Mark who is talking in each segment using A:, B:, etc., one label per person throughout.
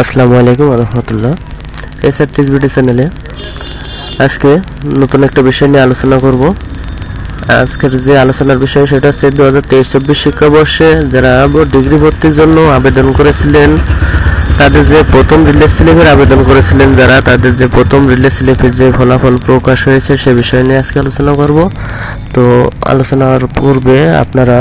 A: আসসালামু আলাইকুম ওয়া রাহমাতুল্লাহ। এসআরটিস ভিডিও চ্যানেলে আজকে নতুন একটা বিষয় নিয়ে আলোচনা করব। আজকের যে আলোচনার বিষয় সেটা হচ্ছে 2023-24 শিক্ষাবর্ষে যারা ডিগ্রি ভর্তির জন্য আবেদন করেছিলেন তাদের যে প্রথম রিলিজ স্লিপের আবেদন করেছিলেন যারা তাদের যে প্রথম রিলিজ স্লিপের যে ফলাফল প্রকাশ হয়েছে সে বিষয় নিয়ে আজকে আলোচনা করব। তো আলোচনার পূর্বে আপনারা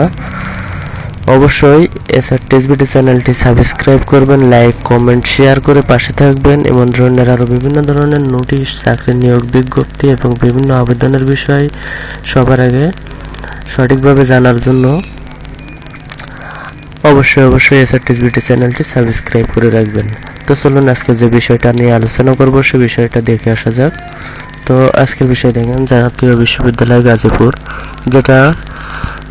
A: অবশ্যই এসআরটিস ভিডিও চ্যানেলটি সাবস্ক্রাইব করবেন, লাইক কমেন্ট শেয়ার করে পাশে থাকবেন। এমন ধরনের আরও বিভিন্ন ধরনের নোটিশ, চাকরি নিয়োগ বিজ্ঞপ্তি এবং বিভিন্ন আবেদনের বিষয় সবার আগে সঠিকভাবে জানার জন্য অবশ্যই এসআরটিস ভিডিও চ্যানেলটি সাবস্ক্রাইব করে রাখবেন। তো চলুন আজকে যে বিষয়টা নিয়ে আলোচনা করব সে বিষয়টা দেখে আসা যাক। তো আজকের বিষয় দেখেন, জাতীয় বিশ্ববিদ্যালয় গাজীপুর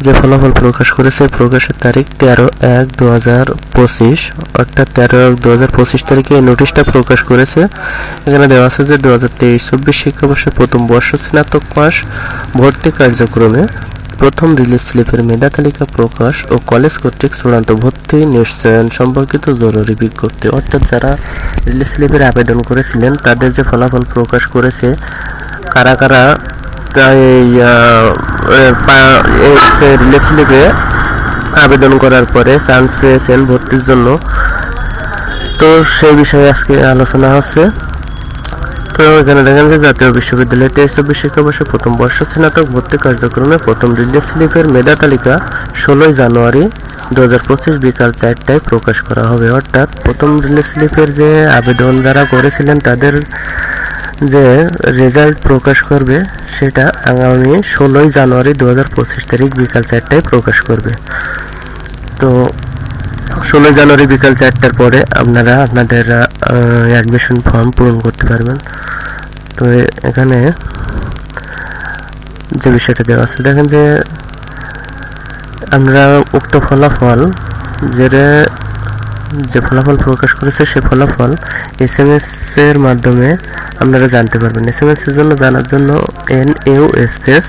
A: যে ফলাফল প্রকাশ করেছে, প্রকাশের তারিখ 13/1/2025, অর্থাৎ 13/1/2025 তারিখে এই নোটিশটা প্রকাশ করেছে। এখানে দেওয়া আছে যে 2023-24 শিক্ষাবর্ষের প্রথম বর্ষ স্নাতক পাস ভর্তি কার্যক্রমে প্রথম রিলিজ স্লিপের মেধা তালিকা প্রকাশ ও কলেজ কর্তৃক চূড়ান্ত ভর্তি নিশ্চয়ন সম্পর্কিত জরুরি বিজ্ঞপ্তি। অর্থাৎ যারা রিলিজ স্লিপের আবেদন করেছিলেন তাদের যে ফলাফল প্রকাশ করেছে, কারা কারা রিলিজ স্লিপে আবেদন করার পরে চান্স পেয়েছেন ভর্তির জন্য, তো সেই বিষয়ে আজকে আলোচনা হচ্ছে। তো এখানে দেখেন যে জাতীয় বিশ্ববিদ্যালয় 23-24 শিক্ষাবর্ষে প্রথম বর্ষ স্নাতক ভর্তি কার্যক্রমে প্রথম রিলিজ স্লিপের মেধা তালিকা 16 জানুয়ারি 2025 বিকাল 4টায় প্রকাশ করা হবে। অর্থাৎ প্রথম রিলিজ স্লিপের যে আবেদন যারা করেছিলেন তাদের যে রেজাল্ট প্রকাশ করবে সেটা আগামী 16 জানুয়ারি 2025 তারিখ বিকাল 4টায় প্রকাশ করবে। তো 16 জানুয়ারি বিকাল 4টার পরে আপনারা আপনাদের অ্যাডমিশন ফর্ম পূরণ করতে পারবেন। তো এখানে যে বিষয়টা দেওয়া আছে দেখেন যে আমরা উক্ত ফলাফল যে ফলাফল প্রকাশ করেছে সে ফলাফল SMS এর মাধ্যমে আপনারা জানতে পারবেন। SMS এর জন্য জানার জন্য NU space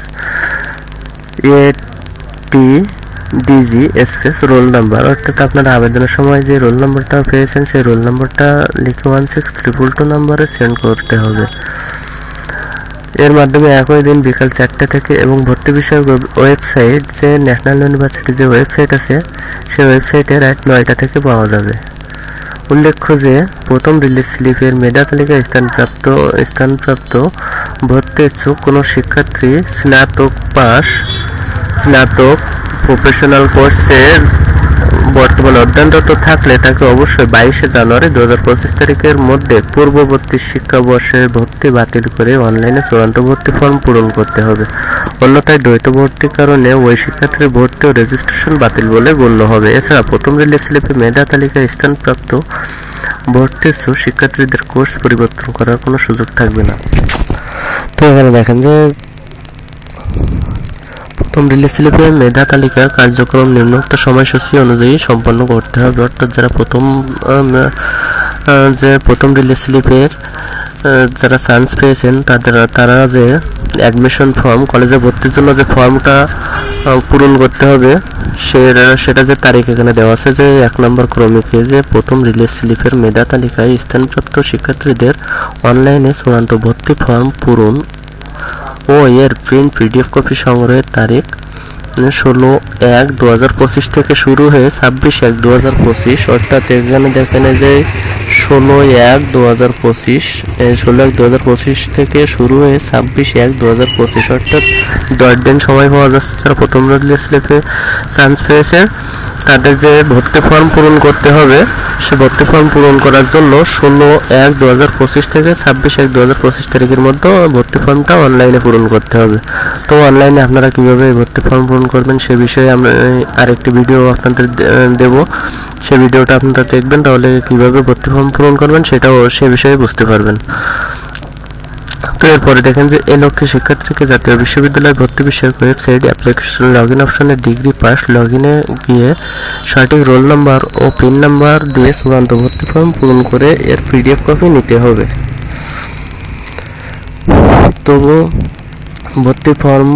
A: ATDG space roll number, অর্থাৎ আপনারা আবেদনের সময় যে রোল নাম্বারটা পেয়েছেন সেই রোল নাম্বারটা লিখে 16222 নম্বরে সেন্ড করতে হবে। এর মাধ্যমে একই দিন বিকাল 4টা থেকে এবং ভর্তি বিষয়ক ওয়েবসাইট যে ন্যাশনাল ইউনিভার্সিটির যে ওয়েবসাইট আছে সেই ওয়েবসাইটে রাত 9টা থেকে পাওয়া যাবে। উল্লেখ্য যে প্রথম রিলিজ স্লিপের মেধা তালিকায় স্থানপ্রাপ্ত ভর্তি ইচ্ছুক কোনো শিক্ষার্থী স্নাতক প্রফেশনাল কোর্সের বর্তমানে অধ্যয়নরত থাকলে তাকে অবশ্যই 22 জানুয়ারি 2025 তারিখের মধ্যে পূর্ববর্তী শিক্ষাবর্ষের ভর্তি বাতিল করে অনলাইনে চূড়ান্ত ভর্তি ফর্ম পূরণ করতে হবে। অন্যথায় দ্বৈত ভর্তির কারণে ওই শিক্ষার্থীর ভর্তি ও রেজিস্ট্রেশন বাতিল বলে গণ্য হবে। এছাড়া প্রথম রিলিজ স্লিপে মেধা তালিকায় স্থানপ্রাপ্ত ভর্তি ইচ্ছুক শিক্ষার্থীদের কোর্স পরিবর্তন করার কোনো সুযোগ থাকবে না। তো এখানে দেখেন যে প্রথম রিলিজ স্লিপের মেধা তালিকা কার্যক্রম নিম্নোক্ত সময়সূচি অনুযায়ী সম্পন্ন করতে হবে। অর্থাৎ যারা প্রথম রিলিজ স্লিপের যারা চান্স পেয়েছেন তারা যে অ্যাডমিশন ফর্ম কলেজে ভর্তির জন্য যে ফর্মটা পূরণ করতে হবে সেটা যে তারিখ এখানে দেওয়া আছে যে 1 নম্বর ক্রমিকে যে প্রথম রিলিজ স্লিপের মেধা তালিকায় স্থানপ্রাপ্ত শিক্ষার্থীদের অনলাইনে চূড়ান্ত ভর্তি ফর্ম পূরণ ও এর প্রিন্ট PDF কপি সংগ্রহের তারিখ 16/1/2025 থেকে শুরু হয়ে 26/1/2025, অর্থাৎ এখানে দেখেন যে 16/1/2025 থেকে শুরু হয়ে 26/1/2025, অর্থাৎ 10 দিন সময় পাওয়া যাচ্ছে। যারা প্রথম রিলিজ স্লিপে চান্স পেয়েছে তাদের যে ভর্তি ফর্ম পূরণ করতে হবে সে ভর্তি ফর্ম পূরণ করার জন্য 16/1/2025 থেকে 26/1/2025 তারিখের মধ্যে ভর্তি ফর্মটা অনলাইনে পূরণ করতে হবে। তো অনলাইনে আপনারা কীভাবে ভর্তি ফর্ম পূরণ করবেন সে বিষয়ে আমরা আরেকটি ভিডিও আপনাদের দেব, সে ভিডিওটা আপনারা দেখবেন, তাহলে কীভাবে ভর্তি ফর্ম পূরণ করবেন সেটাও সে বিষয়ে বুঝতে পারবেন। তো এরপরে দেখেন যে এই লক্ষ্যে শিক্ষার্থীকে জাতীয় বিশ্ববিদ্যালয় ভর্তি বিষয়ক ওয়েবসাইট অ্যাপ্লিকেশন লগইন অপশনে ডিগ্রি পাস লগইনে গিয়ে সঠিক রোল নাম্বার ও পিন নাম্বার দিয়ে চূড়ান্ত ভর্তি ফর্ম পূরণ করে এর PDF কপি নিতে হবে। তবু ভর্তি ফর্ম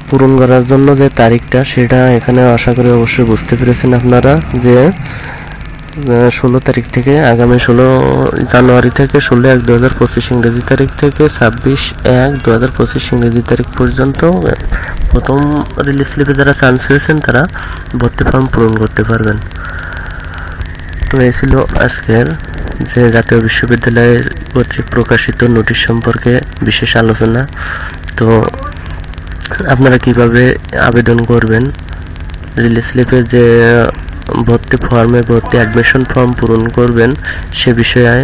A: পূরণ করার জন্য যে তারিখটা সেটা এখানে আশা করি অবশ্যই বুঝতে পেরেছেন আপনারা যে 16 তারিখ থেকে, আগামী 16 জানুয়ারি থেকে 16/1/2025 ইংরেজি তারিখ থেকে 26/1/2025 ইংরেজি তারিখ পর্যন্ত প্রথম রিলিজ স্লিপে যারা চান্স পেয়েছেন তারা ভর্তি ফর্ম পূরণ করতে পারবেন। তো এই ছিল আজকের যে জাতীয় বিশ্ববিদ্যালয়ের কর্তৃক প্রকাশিত নোটিশ সম্পর্কে বিশেষ আলোচনা। তো আপনারা কিভাবে আবেদন করবেন, রিলিজ স্লিপে যে ভর্তি ফর্মে ভর্তি অ্যাডমিশন ফর্ম পূরণ করবেন সে বিষয়ে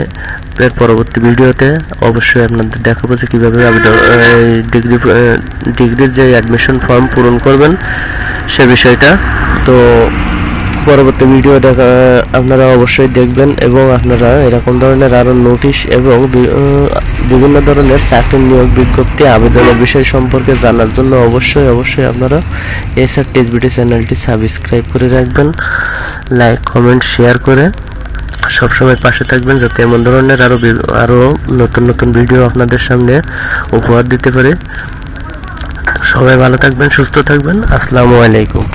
A: এর পরবর্তী ভিডিওতে অবশ্যই আপনাদের দেখাবো যে কীভাবে আবেদন ডিগ্রির যে অ্যাডমিশন ফর্ম পূরণ করবেন সে বিষয়টা। তো পরবর্তী ভিডিও আপনারা অবশ্যই দেখবেন এবং আপনারা এরকম ধরনের আরও নোটিশ এবং বিভিন্ন ধরনের চাকরির নিয়োগ বিজ্ঞপ্তি আবেদনের বিষয় সম্পর্কে জানার জন্য অবশ্যই আপনারা এসআর টিএসবিটি চ্যানেলটি সাবস্ক্রাইব করে রাখবেন, লাইক কমেন্ট শেয়ার করে সবসময় পাশে থাকবেন যাতে এমন ধরনের আরও নতুন ভিডিও আপনাদের সামনে উপহার দিতে পারে। সবাই ভালো থাকবেন, সুস্থ থাকবেন। আসসালামু আলাইকুম।